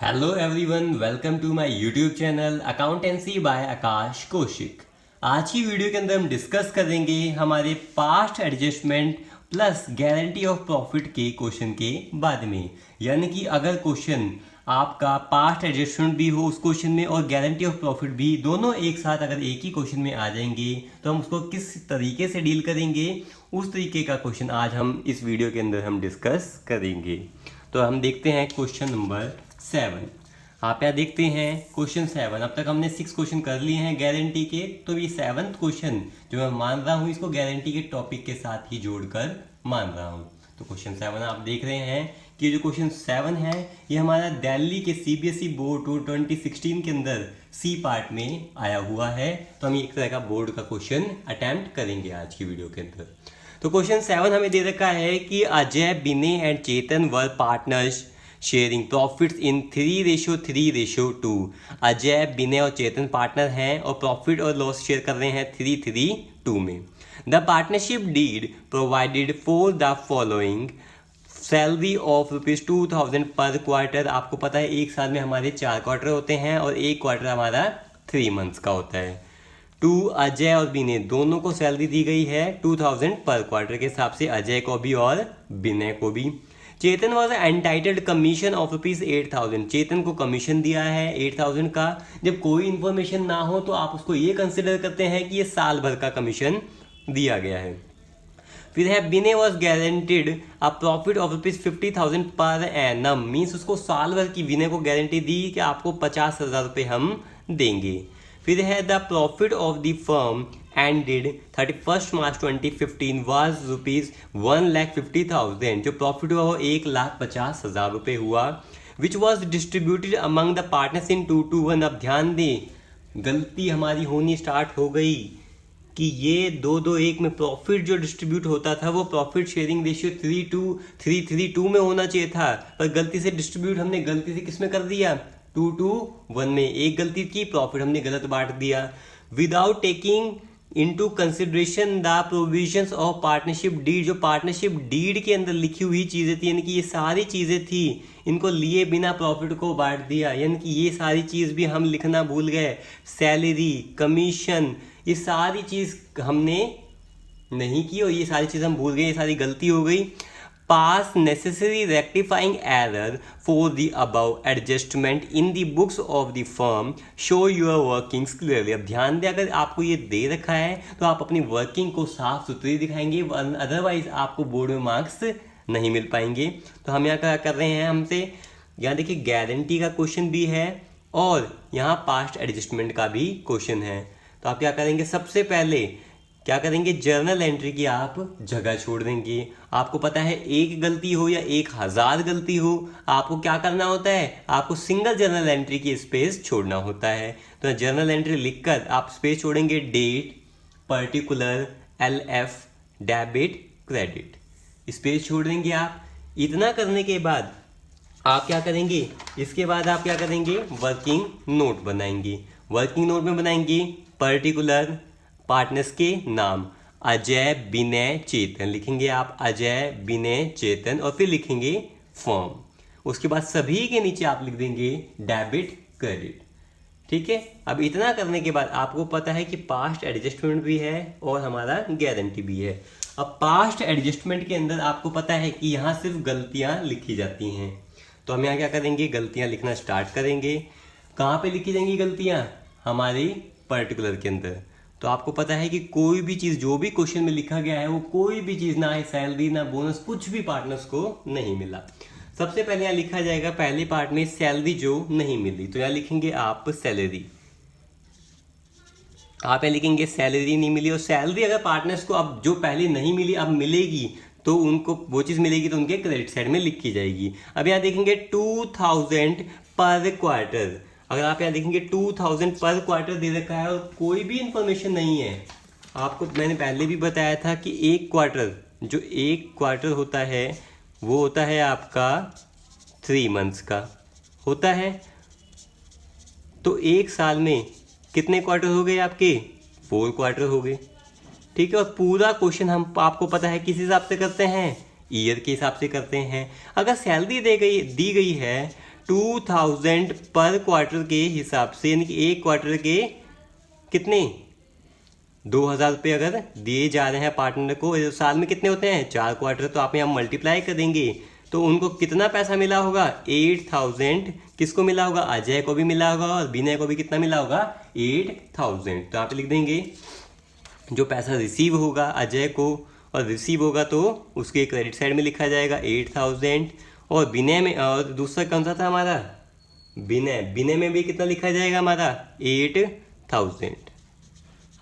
Hello everyone, welcome to my YouTube channel accountancy by Akash Kaushik. आज की video के अंदर हम डिस्कस करेंगे हमारे past adjustment plus guarantee of profit के क्वेश्चन के बाद में। यानी कि अगर क्वेश्चन आपका पास्ट एडजस्टमेंट भी हो उस क्वेश्चन में और गारंटी ऑफ प्रॉफिट भी, दोनों एक साथ अगर एक ही क्वेश्चन में आ जाएंगे तो हम उसको किस तरीके से डील करेंगे, उस तरीके का क्वेश्चन आज हम इस वीडियो के अंदर हम डिस्कस करेंगे। तो हम देखते हैं क्वेश्चन नंबर 7। आप यहाँ देखते हैं क्वेश्चन 7। अब तक हमने 6 क्वेश्चन कर लिए हैं गारंटी के, तो ये 7th क्वेश्चन जो मैं मान रहा हूँ इसको गारंटी के टॉपिक के साथ ही जोड़कर मान रहा हूँ। तो क्वेश्चन 7 आप देख रहे हैं कि जो क्वेश्चन 7 है ये हमारा दिल्ली के सीबीएसई बोर्ड 2016 के अंदर सी पार्ट में आया हुआ है। तो हम एक तरह का बोर्ड का क्वेश्चन अटेम्प्ट करेंगे आज की वीडियो के अंदर। तो क्वेश्चन 7 हमें दे रखा है कि Ajay, Vinay and Chetan were partners sharing profits in 3:3:2। Ajay, Vinay और चेतन पार्टनर हैं और प्रॉफिट और लॉस शेयर कर रहे हैं 3:3:2 में। The partnership deed provided for the following salary of ₹2000 per quarter. आपको पता है एक साल में हमारे 4 क्वार्टर होते हैं और एक क्वार्टर हमारा 3 मंथ्स का होता है। टू अजय और विनय दोनों को सैलरी दी गई है 2000 पर क्वार्टर के हिसाब से, अजय को भी और विनय को भी। चेतन वॉज एंटाइटल्ड कमीशन ऑफ ₹8000। चेतन को कमीशन दिया है 8000 का। जब कोई इन्फॉर्मेशन ना हो तो आप उसको ये कंसिडर करते हैं कि ये साल भर का कमीशन दिया गया है। फिर है Vinay was guaranteed a profit of ₹50,000 per annum. Means उसको साल भर की विनय को गारंटी दी कि आपको 50,000 रुपये हम देंगे। फिर है the profit of the firm ended 31 March 2015 was ₹1,50,000। जो प्रॉफिट हुआ वो 1,50,000 रुपये हुआ। Which was distributed among the partners in 2:1। अब ध्यान दें, गलती हमारी होनी स्टार्ट हो गई कि ये 2:1 में प्रॉफिट जो डिस्ट्रीब्यूट होता था वो प्रॉफिट शेयरिंग रेशियो 3:3:2 में होना चाहिए था, पर गलती से डिस्ट्रीब्यूट हमने गलती से किस में कर दिया, 2:1 में। एक गलती की, प्रॉफिट हमने गलत बांट दिया। Without taking into consideration the provisions of partnership deed. जो पार्टनरशिप डीड के अंदर लिखी हुई चीजें थी, यानी कि ये सारी चीजें थी, इनको लिए बिना प्रॉफिट को बांट दिया। यानी कि ये सारी चीज भी हम लिखना भूल गए। सैलरी, कमीशन, ये सारी चीज हमने नहीं की और ये सारी चीज हम भूल गए, ये सारी गलती हो गई। पास necessary rectifying error for the above adjustment in the books of the firm show your workings clearly. अब ध्यान दें, अगर आपको ये दे रखा है तो आप अपनी वर्किंग को साफ सुथरी दिखाएंगे, अदरवाइज आपको बोर्ड में मार्क्स नहीं मिल पाएंगे। तो हम यहाँ क्या कर रहे हैं, हमसे यहाँ देखिए गारंटी का क्वेश्चन भी है और यहाँ पास्ट एडजस्टमेंट का भी क्वेश्चन है। तो आप क्या करेंगे, सबसे पहले क्या करेंगे, जर्नल एंट्री की आप जगह छोड़ देंगे। आपको पता है एक गलती हो या 1000 गलती हो, आपको क्या करना होता है, आपको सिंगल जर्नल एंट्री की स्पेस छोड़ना होता है। तो जर्नल एंट्री लिखकर आप स्पेस छोड़ेंगे, date, particular, LF, debit, credit, space छोड़ देंगे आप। इतना करने के बाद आप क्या करेंगे, इसके बाद आप क्या करेंगे, वर्किंग नोट बनाएंगे। वर्किंग नोट में बनाएंगे पर्टिकुलर, पार्टनर्स के नाम, अजय, विनय, चेतन लिखेंगे आप, अजय, विनय, चेतन, और फिर लिखेंगे फर्म। उसके बाद सभी के नीचे आप लिख देंगे डेबिट, क्रेडिट। ठीक है। अब इतना करने के बाद आपको पता है कि पास्ट एडजस्टमेंट भी है और हमारा गारंटी भी है। अब पास्ट एडजस्टमेंट के अंदर आपको पता है कि यहाँ सिर्फ गलतियां लिखी जाती हैं। तो हम यहाँ क्या करेंगे, गलतियां लिखना स्टार्ट करेंगे। कहाँ पे लिखी जाएंगी गलतियां, हमारी पर्टिकुलर के अंदर। तो आपको पता है कि कोई भी चीज़ जो भी क्वेश्चन में लिखा गया है वो कोई भी चीज़, ना है सैलरी ना बोनस, कुछ भी पार्टनर्स को नहीं मिला। सबसे पहले यहाँ लिखा जाएगा पहले पार्ट में सैलरी जो नहीं मिली, तो यहाँ लिखेंगे आप सैलरी। आप यहाँ लिखेंगे सैलरी नहीं मिली। और सैलरी अगर पार्टनर्स को अब जो पहले नहीं मिली अब मिलेगी तो उनको वो चीज़ मिलेगी तो उनके क्रेडिट साइड में लिखी जाएगी। अब यहाँ देखेंगे 2000 पर क्वार्टर। अगर आप यहाँ देखेंगे 2000 पर क्वार्टर दे रखा है और कोई भी इंफॉर्मेशन नहीं है, आपको मैंने पहले भी बताया था कि एक क्वार्टर, जो एक क्वार्टर होता है वो होता है आपका 3 मंथ्स का होता है। तो एक साल में कितने क्वार्टर हो गए आपके, 4 क्वार्टर हो गए। ठीक है। और पूरा क्वेश्चन हम आपको पता है किस हिसाब से करते हैं, ईयर के हिसाब से करते हैं। अगर सैलरी दी गई है 2000 पर क्वार्टर के हिसाब से, यानी कि एक क्वार्टर के कितने 2000 रुपये अगर दिए जा रहे हैं पार्टनर को, साल में कितने होते हैं 4 क्वार्टर, तो आप यहाँ मल्टीप्लाई करेंगे तो उनको कितना पैसा मिला होगा 8000। किसको मिला होगा, अजय को भी मिला होगा और विनय को भी कितना मिला होगा 8000। तो आप लिख देंगे जो पैसा रिसीव होगा अजय को और रिसीव होगा तो उसके क्रेडिट साइड में लिखा जाएगा 8000, और विनय में, और दूसरा कौन सा था हमारा विनय में भी कितना लिखा जाएगा हमारा 8000।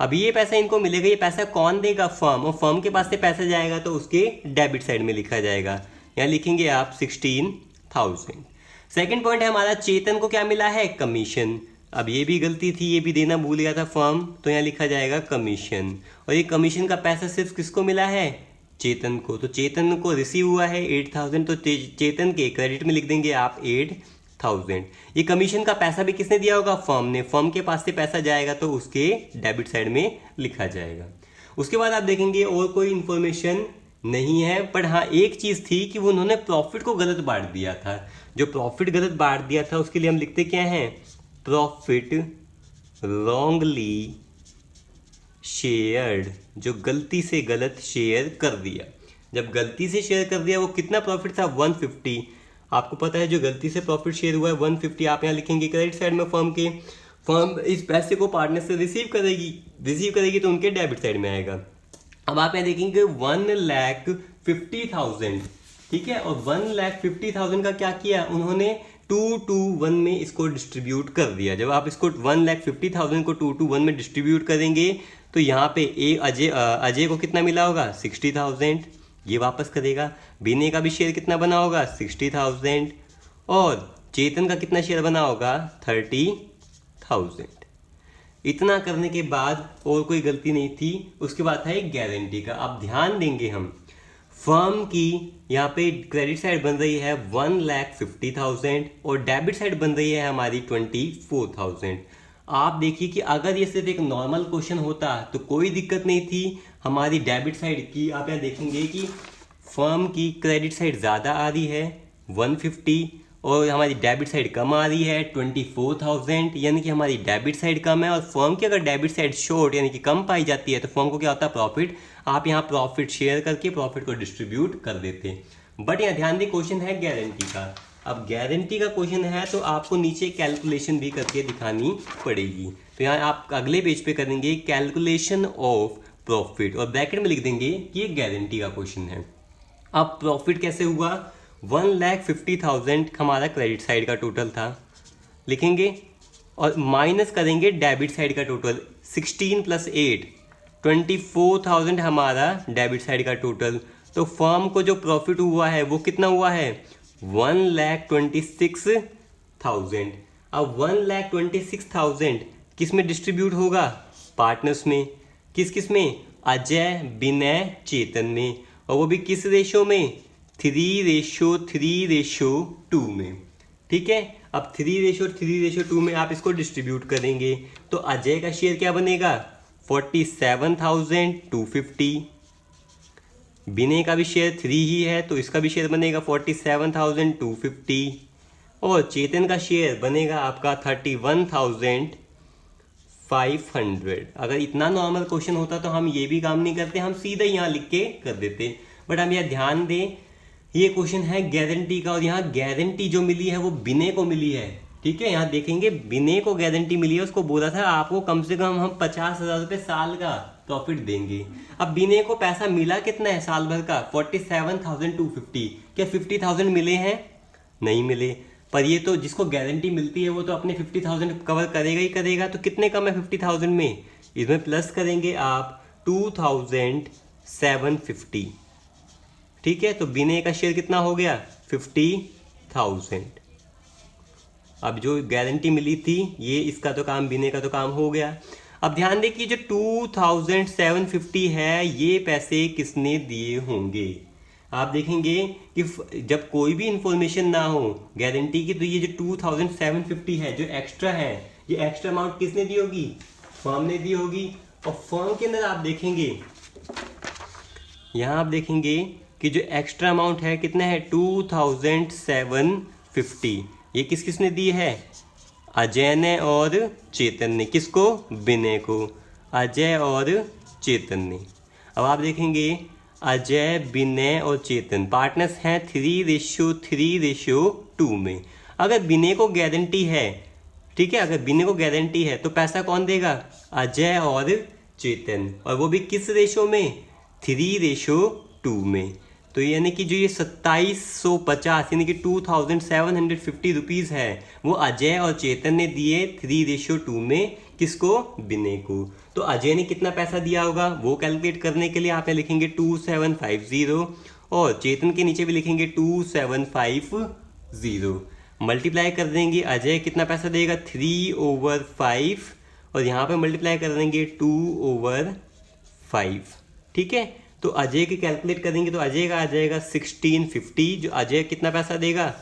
अब ये पैसा इनको मिलेगा, ये पैसा कौन देगा, फर्म, और फर्म के पास से पैसा जाएगा तो उसके डेबिट साइड में लिखा जाएगा, यहाँ लिखेंगे आप 16000। सेकंड पॉइंट है हमारा चेतन को क्या मिला है, कमीशन। अब ये भी गलती थी, ये भी देना भूल गया था फर्म, तो यहाँ लिखा जाएगा कमीशन, और ये कमीशन का पैसा सिर्फ किसको मिला है, चेतन को। तो चेतन को रिसीव हुआ है 8000, तो चेतन के क्रेडिट में लिख देंगे आप 8000। ये कमीशन का पैसा भी किसने दिया होगा, फर्म ने, फर्म के पास से पैसा जाएगा तो उसके डेबिट साइड में लिखा जाएगा। उसके बाद आप देखेंगे और कोई इंफॉर्मेशन नहीं है, पर हाँ एक चीज थी कि वो उन्होंने प्रॉफिट को गलत बांट दिया था। जो प्रॉफिट गलत बांट दिया था उसके लिए हम लिखते क्या हैं, प्रॉफिट रॉन्गली शेयर्ड, जो गलती से गलत शेयर कर दिया। जब गलती से शेयर कर दिया, वो कितना प्रॉफिट था 150। आपको पता है जो गलती से प्रॉफिट शेयर हुआ है 150, आप यहाँ लिखेंगे क्रेडिट साइड में फर्म के, फर्म इस पैसे को पार्टनर से रिसीव करेगी तो उनके डेबिट साइड में आएगा। अब आप यहाँ देखेंगे 1,50,000, ठीक है, और 1,50,000 का क्या किया उन्होंने 2 to 1 में इसको डिस्ट्रीब्यूट कर दिया। जब आप इसको 1,50,000 को 2 to 1 में डिस्ट्रीब्यूट करेंगे तो यहाँ पे अजय को कितना मिला होगा 60,000, ये वापस करेगा। विनय का भी शेयर कितना बना होगा 60,000, और चेतन का कितना शेयर बना होगा 30,000। इतना करने के बाद और कोई गलती नहीं थी। उसके बाद था एक गारंटी का। अब ध्यान देंगे हम, फर्म की यहाँ पे क्रेडिट साइड बन रही है 1,50,000 और डेबिट साइड बन रही है हमारी 24,000। आप देखिए कि अगर ये सिर्फ एक नॉर्मल क्वेश्चन होता तो कोई दिक्कत नहीं थी। हमारी डेबिट साइड की आप यहाँ देखेंगे कि फर्म की क्रेडिट साइड ज़्यादा आ रही है 150 और हमारी डेबिट साइड कम आ रही है 24,000, यानी कि हमारी डेबिट साइड कम है। और फर्म की अगर डेबिट साइड शॉर्ट यानी कि कम पाई जाती है तो फर्म को क्या होता है प्रॉफिट। आप यहाँ प्रॉफिट शेयर करके प्रॉफिट को डिस्ट्रीब्यूट कर देते। बट यहाँ ध्यान दें क्वेश्चन है गारंटी का। अब गारंटी का क्वेश्चन है तो आपको नीचे कैलकुलेशन भी करके दिखानी पड़ेगी। तो यहाँ आप अगले पेज पे करेंगे कैलकुलेशन ऑफ प्रॉफिट और ब्रैकेट में लिख देंगे कि ये गारंटी का क्वेश्चन है। अब प्रॉफिट कैसे हुआ, 1,50,000 हमारा क्रेडिट साइड का टोटल था, लिखेंगे और माइनस करेंगे डेबिट साइड का टोटल 16 + 8 24,000 हमारा डेबिट साइड का टोटल। तो फर्म को जो प्रॉफिट हुआ है वो कितना हुआ है 1,26,000। अब 1,26,000 किस में डिस्ट्रीब्यूट होगा, पार्टनर्स में। किस किस में, अजय विनय चेतन में, और वो भी किस रेशो में 3:3:2 में। ठीक है, अब 3:3:2 में आप इसको डिस्ट्रीब्यूट करेंगे तो अजय का शेयर क्या बनेगा 47,250। विनय का भी शेयर 3 ही है तो इसका भी शेयर बनेगा 47,250 और चेतन का शेयर बनेगा आपका 31,500। अगर इतना नॉर्मल क्वेश्चन होता तो हम ये भी काम नहीं करते, हम सीधा यहाँ लिख के कर देते। बट हम यहाँ ध्यान दें ये क्वेश्चन है गारंटी का और यहाँ गारंटी जो मिली है वो विनय को मिली है। ठीक है, यहाँ देखेंगे विनय को गारंटी मिली है, उसको बोला था आपको कम से कम हम 50,000 रुपये साल का प्रॉफिट देंगे। अब विनय को पैसा मिला कितना है साल भर का 47,250। क्या 50,000 मिले हैं, नहीं मिले। पर ये तो जिसको गारंटी मिलती है वो तो अपने 50,000 कवर करेगा ही करेगा। तो कितने कम है 50,000 में, इसमें प्लस करेंगे आप 2,750। ठीक है, तो विनय का शेयर कितना हो गया 50,000। अब जो गारंटी मिली थी ये इसका तो काम, विनय का तो काम हो गया। अब ध्यान देखिए जो 2,750 है ये पैसे किसने दिए होंगे। आप देखेंगे कि जब कोई भी इंफॉर्मेशन ना हो गारंटी की तो ये जो 2,750 है जो एक्स्ट्रा है, ये एक्स्ट्रा अमाउंट किसने दी होगी, फर्म ने दी होगी। और फर्म के अंदर आप देखेंगे, यहाँ आप देखेंगे कि जो एक्स्ट्रा अमाउंट है कितना है 2,750। ये किस किस ने दी है? अजय ने और चेतन ने। किसको? विनय को। अजय और चेतन ने। अब आप देखेंगे अजय, विनय और चेतन पार्टनर्स हैं 3:3:2 में। अगर विनय को गारंटी है, ठीक है, अगर विनय को गारंटी है तो पैसा कौन देगा? अजय और चेतन, और वो भी किस रेशो में? 3:2 में। तो यानी कि जो ये 2750 यानी कि 2750 रुपीज़ है वो अजय और चेतन ने दिए 3:2 में। किसको? विनय को। तो अजय ने कितना पैसा दिया होगा वो कैलकुलेट करने के लिए आप यहाँ लिखेंगे 2750 और चेतन के नीचे भी लिखेंगे 2750, मल्टीप्लाई कर देंगे। अजय कितना पैसा देगा? 3/5 और यहाँ पे मल्टीप्लाई कर देंगे 2/5। ठीक है, तो अजय की कैलकुलेट करेंगे तो अजय का आ जाएगा 1650। जो अजय कितना पैसा देगा?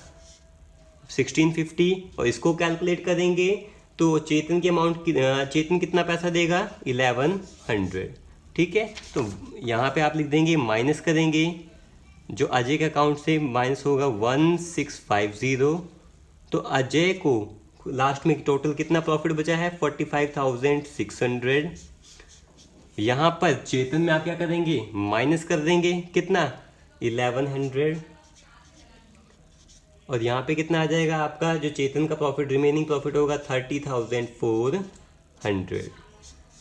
1650। और इसको कैलकुलेट करेंगे तो चेतन की अमाउंट, चेतन कितना पैसा देगा? 1100। ठीक है, तो यहाँ पे आप लिख देंगे, माइनस करेंगे, जो अजय के अकाउंट से माइनस होगा 1650। तो अजय को लास्ट में टोटल कितना प्रॉफिट बचा है? 45,600। यहाँ पर चेतन में आप क्या करेंगे? माइनस कर देंगे, कितना? 1100। और यहाँ पे कितना आ जाएगा आपका? जो चेतन का प्रॉफिट, रिमेनिंग प्रॉफिट होगा 30,400।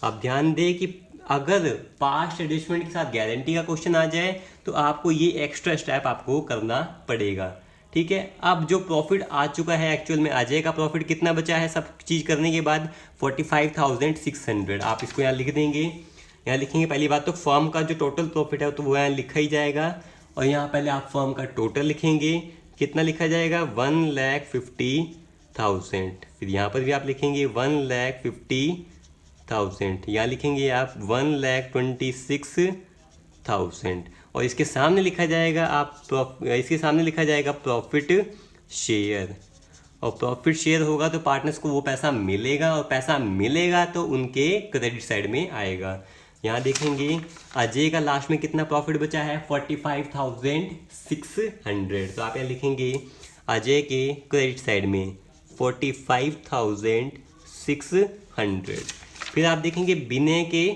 आप ध्यान दें कि अगर पास्ट एडजस्टमेंट के साथ गारंटी का क्वेश्चन आ जाए तो आपको ये एक्स्ट्रा स्टेप आपको करना पड़ेगा। ठीक है, अब जो प्रॉफिट आ चुका है एक्चुअल में, अजय का प्रॉफिट कितना बचा है सब चीज़ करने के बाद? 45,600। आप इसको यहाँ लिख देंगे। यहाँ लिखेंगे पहली बात तो फर्म का जो टोटल प्रॉफिट है तो वो यहाँ लिखा ही जाएगा, और यहाँ पहले आप फर्म का टोटल लिखेंगे। कितना लिखा जाएगा? 1,50,000। फिर यहाँ पर भी आप लिखेंगे 1,50,000। यहाँ लिखेंगे आप 1,26,000। और इसके सामने लिखा जाएगा इसके सामने लिखा जाएगा प्रॉफिट शेयर। और प्रॉफिट शेयर होगा तो पार्टनर्स को वो पैसा मिलेगा, और पैसा मिलेगा तो उनके क्रेडिट साइड में आएगा। यहाँ देखेंगे अजय का लास्ट में कितना प्रॉफिट बचा है? 45,600। तो आप यहाँ लिखेंगे अजय के क्रेडिट साइड में 45,600। फिर आप देखेंगे विनय के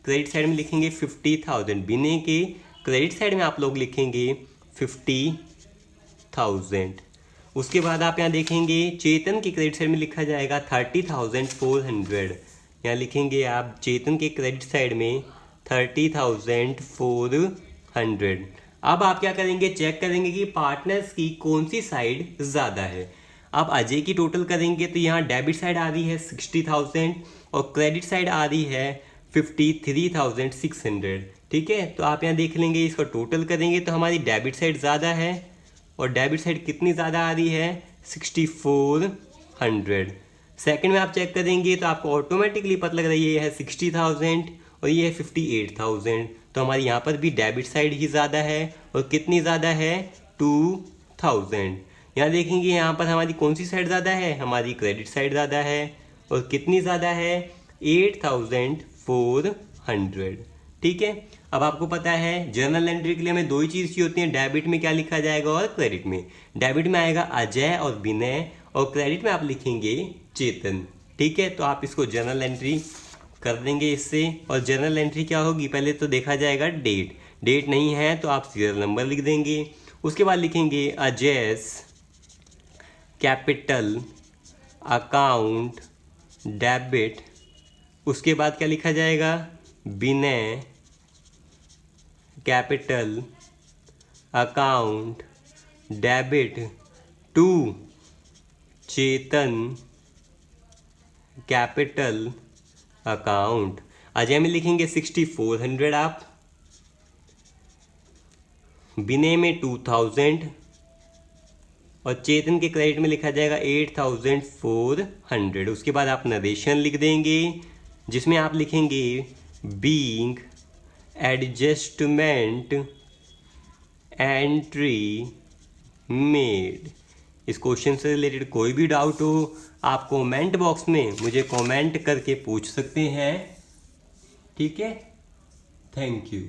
क्रेडिट साइड में लिखेंगे 50,000। विनय के क्रेडिट साइड में आप लोग लिखेंगे 50,000। उसके बाद आप यहाँ देखेंगे चेतन के क्रेडिट साइड में लिखा जाएगा 30,400। यहाँ लिखेंगे आप चेतन के क्रेडिट साइड में 30,400। अब आप क्या करेंगे? चेक करेंगे कि पार्टनर्स की कौन सी साइड ज़्यादा है। आप अजय की टोटल करेंगे तो यहाँ डेबिट साइड आ रही है 60,000 और क्रेडिट साइड आ रही है 53,600। ठीक है, तो आप यहाँ देख लेंगे, इसका टोटल करेंगे तो हमारी डेबिट साइड ज़्यादा है, और डेबिट साइड कितनी ज़्यादा आ रही है? 6400। सेकंड में आप चेक करेंगे तो आपको ऑटोमेटिकली पता लग रही है ये है 60,000 और ये है 58,000। तो हमारी यहाँ पर भी डेबिट साइड ही ज़्यादा है, और कितनी ज़्यादा है? 2,000। यहाँ देखेंगे यहाँ पर हमारी कौन सी साइड ज़्यादा है? हमारी क्रेडिट साइड ज़्यादा है, और कितनी ज़्यादा है? 8,400। ठीक है, अब आपको पता है जर्नल एंट्री के लिए हमें दो ही चीज़ चाहिए होती है। डेबिट में क्या लिखा जाएगा और क्रेडिट में। डेबिट में आएगा अजय और विनय, और क्रेडिट में आप लिखेंगे चेतन। ठीक है, तो आप इसको जर्नल एंट्री कर देंगे इससे। और जर्नल एंट्री क्या होगी? पहले तो देखा जाएगा डेट। डेट नहीं है तो आप सीरियल नंबर लिख देंगे। उसके बाद लिखेंगे अजयस कैपिटल अकाउंट डेबिट। उसके बाद क्या लिखा जाएगा? Vinay capital account debit to Chetan capital account. Ajay में लिखेंगे 6400 आप, विनय में 2000, और चेतन के क्रेडिट में लिखा जाएगा 8400। उसके बाद आप नरेशन लिख देंगे जिसमें आप लिखेंगे बीइंग एडजस्टमेंट एंट्री मेड। इस क्वेश्चन से रिलेटेड कोई भी डाउट हो आप कमेंट बॉक्स में मुझे कमेंट करके पूछ सकते हैं। ठीक है, थैंक यू।